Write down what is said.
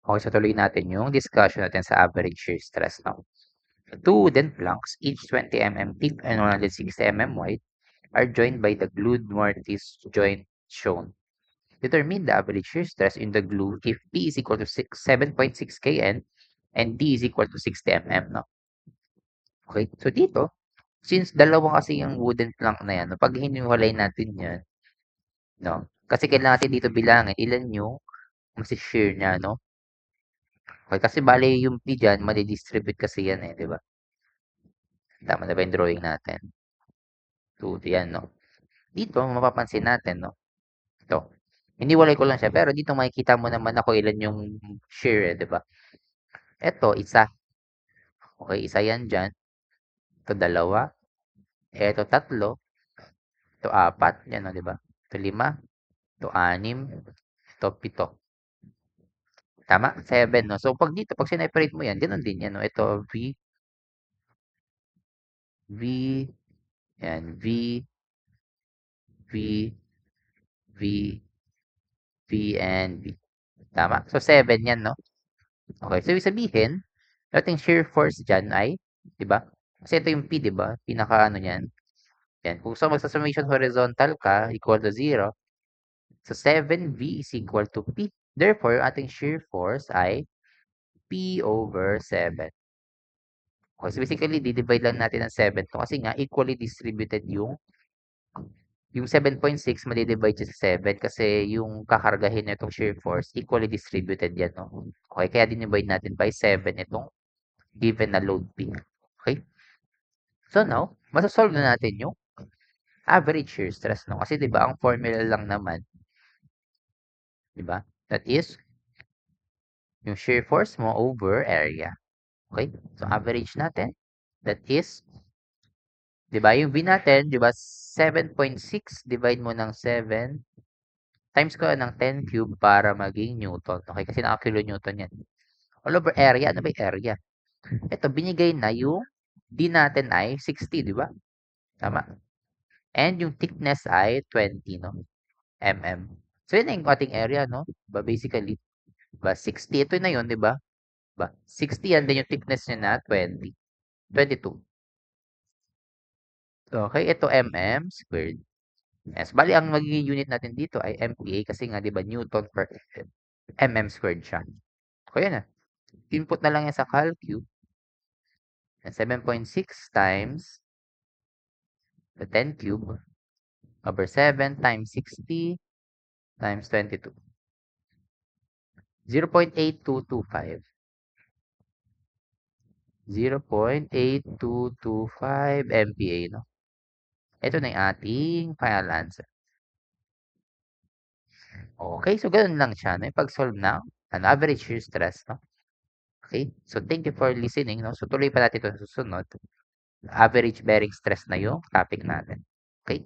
Okay, so tuloy natin yung discussion natin sa average shear stress now. Two wooden planks, each 20 mm thick and 160 mm wide, are joined by the glued mortise joint shown. Determine the average shear stress in the glue if P is equal to 7.6 kN and D is equal to 60 mm. No? Okay, so dito, since dalawa kasi yung wooden plank na yan, no, pag hiniwalay natin yan, no, kasi kailangan natin dito bilangin ilan yung masi-shear niya, no? Okay, kasi bale yung P dyan, madi-distribute kasi yan eh, di ba? Tama na ba yung drawing natin? 2, yan, no? Dito, mapapansin natin, no? Ito. Hiniwalay ko lang siya, pero dito makikita mo naman ako ilan yung shear, eh, di ba? Ito, isa. Okay, isa yan dyan. Ito, dalawa. Ito, tatlo. Ito, apat. Yan, no, di ba? Ito, lima. Ito, anim. Ito, pito. Tama? 7, no? So, pag dito, pag sineperate mo yan, ganun din yan, no? Ito, V, V, yan, V, V, V, V, and V. Tama? So, 7 yan, no? Okay, so ibig sabihin, ating shear force dyan ay, di ba? Kasi ito yung P, di ba? Pinaka ano niyan. Yan. Kung sa magsa-summation horizontal ka, equal to 0, so 7V is equal to P. Therefore, ating shear force ay P over 7. Okay, so basically, di-divide lang natin ng 7 to kasi nga equally distributed yung 7.6 madi-divide siya sa 7 kasi yung kakargahin na itong shear force equally distributed yan, no? Okay, kaya dinivide natin by 7 itong given na load P. Okay? So now, masasolve na natin yung average shear stress, no? Kasi 'di ba ang formula lang naman, 'di ba? That is yung shear force mo over area. Okay? So average natin, that is 'di ba yung V natin, 'di ba 7.6 divide mo ng 7 times ko ng 10 cube para maging newton. Okay? Kasi naka-kilonewton yan. All over area, ano ba yung area? Ito, binigay na yung D natin ay 60, di ba? Tama. And yung thickness ay 20, no? mm. So, yun na yung ating area, no? Ba, basically, ba, 60, ito na yun, di ba? Ba, 60 yan, then yung thickness niya na 20. 22. Okay, ito mm squared. Yes, bali, ang magiging unit natin dito ay MPa kasi nga, di ba, Newton per mm squared siya. So, yun na. Input na lang yan sa CalCube. 7.6 times the 10 cube over 7 times 60 times 22. 0.8225. 0.8225 MPa, no? Ito na yung ating final answer. Okay, so ganun lang siya, no? Pag-solve na, an average shear stress, no? Okay, so thank you for listening, no? So tuloy pa natin ito sa susunod. Average bearing stress na yung topic natin. Okay?